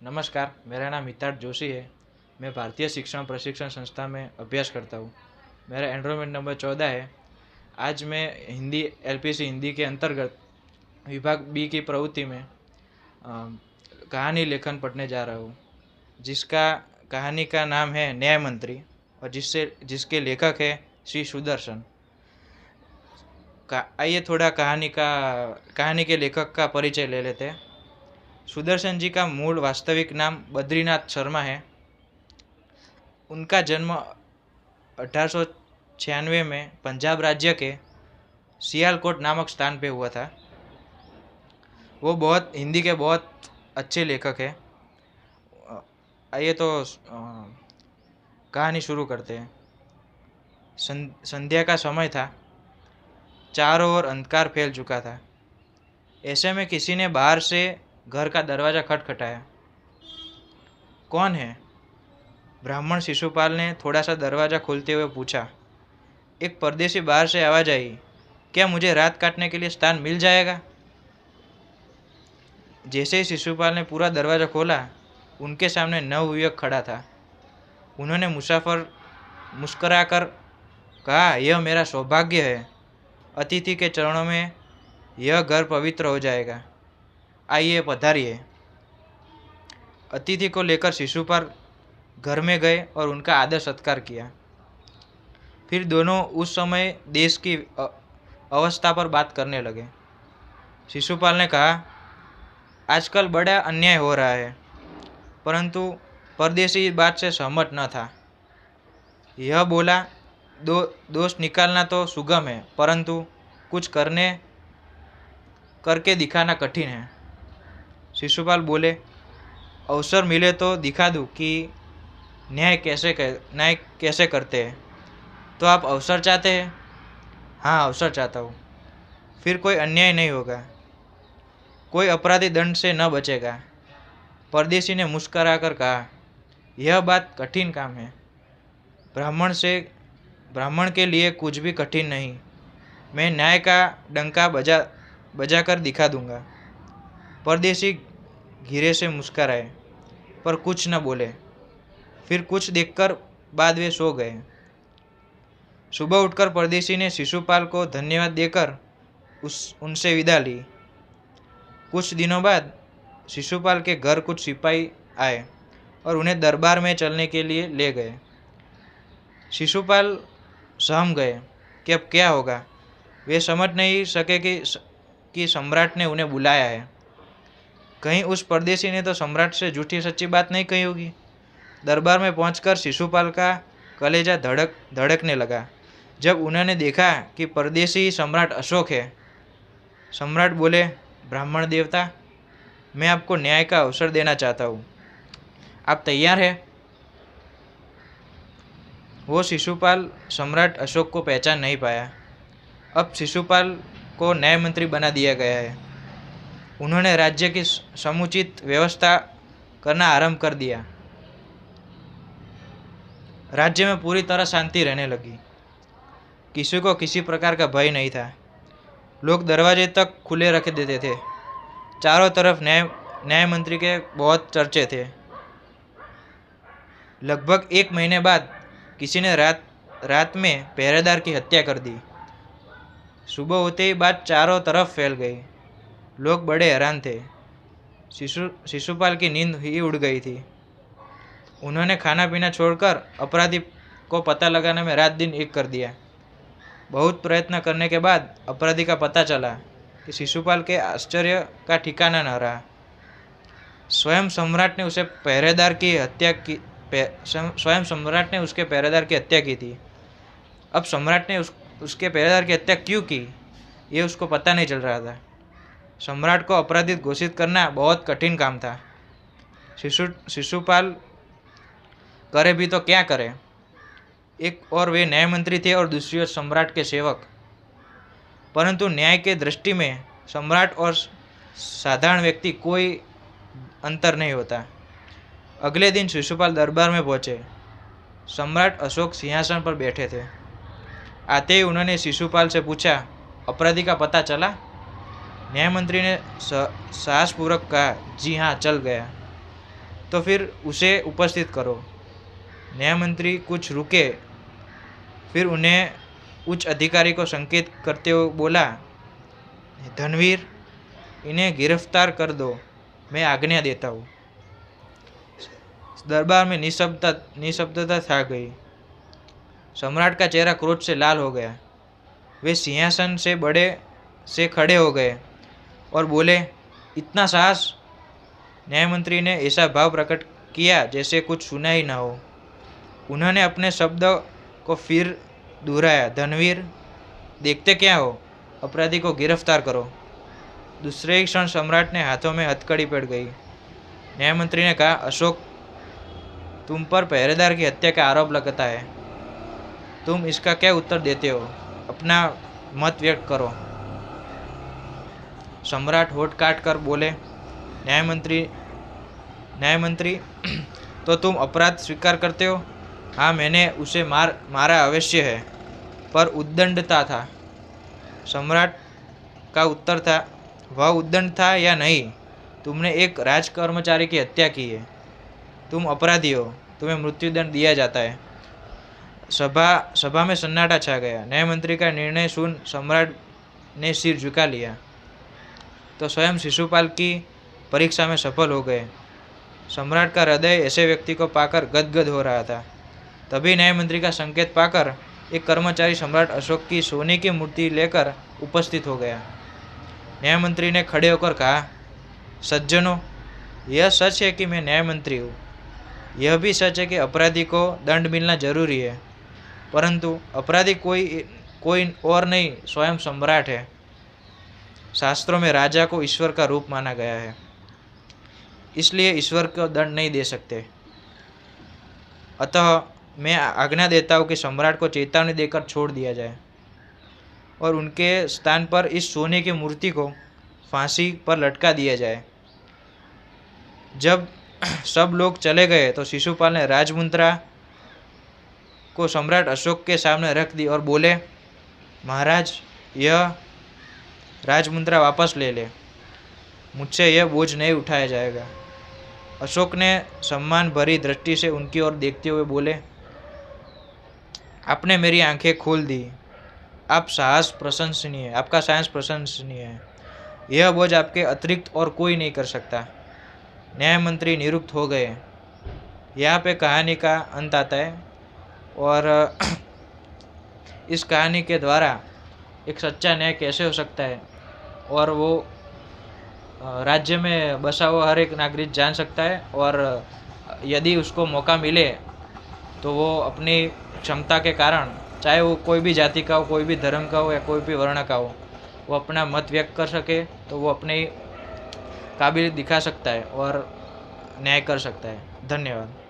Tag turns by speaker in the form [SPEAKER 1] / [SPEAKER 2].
[SPEAKER 1] नमस्कार, मेरा नाम हितार्थ जोशी है। मैं भारतीय शिक्षण प्रशिक्षण संस्था में अभ्यास करता हूँ। मेरा एनरोलमेंट नंबर 14 है। आज मैं हिंदी एलपीसी हिंदी के अंतर्गत विभाग बी की प्रवृत्ति में कहानी लेखन पढ़ने जा रहा हूँ, जिसका कहानी का नाम है न्याय मंत्री और जिसके लेखक है श्री सुदर्शन। आइए थोड़ा कहानी के लेखक का परिचय ले लेते हैं। सुदर्शन जी का मूल वास्तविक नाम बद्रीनाथ शर्मा है। उनका जन्म 1896 में पंजाब राज्य के सियालकोट नामक स्थान पे हुआ था। वो हिंदी के बहुत अच्छे लेखक हैं। आइए तो कहानी शुरू करते हैं। संध्या का समय था। चारों ओर अंधकार फैल चुका था। ऐसे में किसी ने बाहर से घर का दरवाज़ा खटखटाया। कौन है? ब्राह्मण शिशुपाल ने थोड़ा सा दरवाज़ा खोलते हुए पूछा। एक परदेसी बाहर से आवाज़ आई, क्या मुझे रात काटने के लिए स्थान मिल जाएगा? जैसे ही शिशुपाल ने पूरा दरवाज़ा खोला, उनके सामने नवयुवक खड़ा था। उन्होंने मुस्कराकर कहा, यह मेरा सौभाग्य है। अतिथि के चरणों में यह घर पवित्र हो जाएगा। आइए पधारिए। अतिथि को लेकर शिशुपाल घर में गए और उनका आदर सत्कार किया। फिर दोनों उस समय देश की अवस्था पर बात करने लगे। शिशुपाल ने कहा, आजकल बड़ा अन्याय हो रहा है, परंतु परदेसी इस बात से सहमत न था। यह बोला, दोष निकालना तो सुगम है, परंतु कुछ करके दिखाना कठिन है। शिशुपाल बोले, अवसर मिले तो दिखा दूँ कि न्याय कैसे करते हैं। तो आप अवसर चाहते हैं? हाँ, अवसर चाहता हूँ। फिर कोई अन्याय नहीं होगा, कोई अपराधी दंड से न बचेगा। परदेसी ने मुस्कराकर कहा, यह बात कठिन काम है। ब्राह्मण के लिए कुछ भी कठिन नहीं। मैं न्याय का डंका बजाकर दिखा दूंगा। परदेसी धीरे से मुस्कुराए, पर कुछ न बोले। फिर कुछ देखकर बाद वे सो गए। सुबह उठकर परदेसी ने शिशुपाल को धन्यवाद देकर उनसे विदा ली। कुछ दिनों बाद शिशुपाल के घर कुछ सिपाही आए और उन्हें दरबार में चलने के लिए ले गए। शिशुपाल सहम गए कि अब क्या होगा। वे समझ नहीं सके कि सम्राट ने उन्हें बुलाया है। कहीं उस परदेसी ने तो सम्राट से झूठी सच्ची बात नहीं कही होगी। दरबार में पहुंचकर शिशुपाल का कलेजा धड़कने लगा जब उन्होंने देखा कि परदेसी सम्राट अशोक है। सम्राट बोले, ब्राह्मण देवता, मैं आपको न्याय का अवसर देना चाहता हूँ। आप तैयार हैं? वो शिशुपाल सम्राट अशोक को पहचान नहीं पाया। अब शिशुपाल को न्याय मंत्री बना दिया गया है। उन्होंने राज्य की समुचित व्यवस्था करना आरंभ कर दिया। राज्य में पूरी तरह शांति रहने लगी। किसी को किसी प्रकार का भय नहीं था। लोग दरवाजे तक खुले रख देते थे। चारों तरफ न्याय मंत्री के बहुत चर्चे थे। लगभग 1 महीने बाद किसी ने रात में पहरेदार की हत्या कर दी। सुबह होते ही बात चारों तरफ फैल गई। लोग बड़े हैरान थे। शिशुपाल की नींद ही उड़ गई थी। उन्होंने खाना पीना छोड़कर अपराधी को पता लगाने में रात दिन एक कर दिया। बहुत प्रयत्न करने के बाद अपराधी का पता चला कि शिशुपाल के आश्चर्य का ठिकाना न रहा। स्वयं सम्राट ने उसके पहरेदार की हत्या की थी। अब सम्राट ने उसके पहरेदार की हत्या क्यों की, ये उसको पता नहीं चल रहा था। सम्राट को अपराधी घोषित करना बहुत कठिन काम था। शिशुपाल करे भी तो क्या करे। एक और वे न्याय मंत्री थे और दूसरी ओर सम्राट के सेवक। परंतु न्याय के दृष्टि में सम्राट और साधारण व्यक्ति कोई अंतर नहीं होता। अगले दिन शिशुपाल दरबार में पहुंचे। सम्राट अशोक सिंहासन पर बैठे थे। आते ही उन्होंने शिशुपाल से पूछा, अपराधी का पता चला? न्याय मंत्री ने साहसपूर्वक कहा, जी हाँ, चल गया। तो फिर उसे उपस्थित करो। न्याय मंत्री कुछ रुके, फिर उन्हें उच्च अधिकारी को संकेत करते हुए बोला, धनवीर, इन्हें गिरफ्तार कर दो, मैं आज्ञा देता हूँ। दरबार में निशब्दता छा गई। सम्राट का चेहरा क्रोध से लाल हो गया। वे सिंहासन से बड़े से खड़े हो गए और बोले, इतना साहस? न्यायमंत्री ने ऐसा भाव प्रकट किया जैसे कुछ सुना ही ना हो। उन्होंने अपने शब्द को फिर दोहराया, धनवीर, देखते क्या हो, अपराधी को गिरफ्तार करो। दूसरे ही क्षण सम्राट ने हाथों में हथकड़ी पड़ गई। न्यायमंत्री ने कहा, अशोक, तुम पर पहरेदार की हत्या का आरोप लगता है, तुम इसका क्या उत्तर देते हो? अपना मत व्यक्त करो। सम्राट होठ काट कर बोले, न्यायमंत्री, तो तुम अपराध स्वीकार करते हो? हाँ, मैंने उसे मारा अवश्य है, पर उद्दंडता था। सम्राट का उत्तर था, वह उद्दंड था या नहीं? तुमने एक राजकर्मचारी की हत्या की है, तुम अपराधी हो, तुम्हें मृत्युदंड दिया जाता है। सभा में सन्नाटा छा गया। न्यायमंत्री का निर्णय सुन सम्राट ने सिर झुका लिया तो स्वयं शिशुपाल की परीक्षा में सफल हो गए। सम्राट का हृदय ऐसे व्यक्ति को पाकर गदगद हो रहा था। तभी न्यायमंत्री का संकेत पाकर एक कर्मचारी सम्राट अशोक की सोने की मूर्ति लेकर उपस्थित हो गया। न्यायमंत्री ने खड़े होकर कहा, सज्जनों, यह सच है कि मैं न्यायमंत्री हूँ। यह भी सच है कि अपराधी को दंड मिलना जरूरी है, परंतु अपराधी कोई और नहीं, स्वयं सम्राट है। शास्त्रों में राजा को ईश्वर का रूप माना गया है, इसलिए ईश्वर को दंड नहीं दे सकते। अतः मैं आज्ञा देता हूँ कि सम्राट को चेतावनी देकर छोड़ दिया जाए और उनके स्थान पर इस सोने की मूर्ति को फांसी पर लटका दिया जाए। जब सब लोग चले गए तो शिशुपाल ने राजमुद्रा को सम्राट अशोक के सामने रख दी और बोले, महाराज, यह राजमुद्रा वापस ले ले, मुझसे यह बोझ नहीं उठाया जाएगा। अशोक ने सम्मान भरी दृष्टि से उनकी ओर देखते हुए बोले, आपने मेरी आंखें खोल दी। आपका साहस प्रशंसनीय है। यह बोझ आपके अतिरिक्त और कोई नहीं कर सकता। न्यायमंत्री निरुक्त हो गए। यहाँ पे कहानी का अंत आता है और इस कहानी के द्वारा एक सच्चा न्याय कैसे हो सकता है और वो राज्य में बसा हुआ हर एक नागरिक जान सकता है, और यदि उसको मौका मिले तो वो अपनी क्षमता के कारण, चाहे वो कोई भी जाति का हो, कोई भी धर्म का हो या कोई भी वर्ण का हो, वो अपना मत व्यक्त कर सके तो वो अपनी काबिलियत दिखा सकता है और न्याय कर सकता है। धन्यवाद।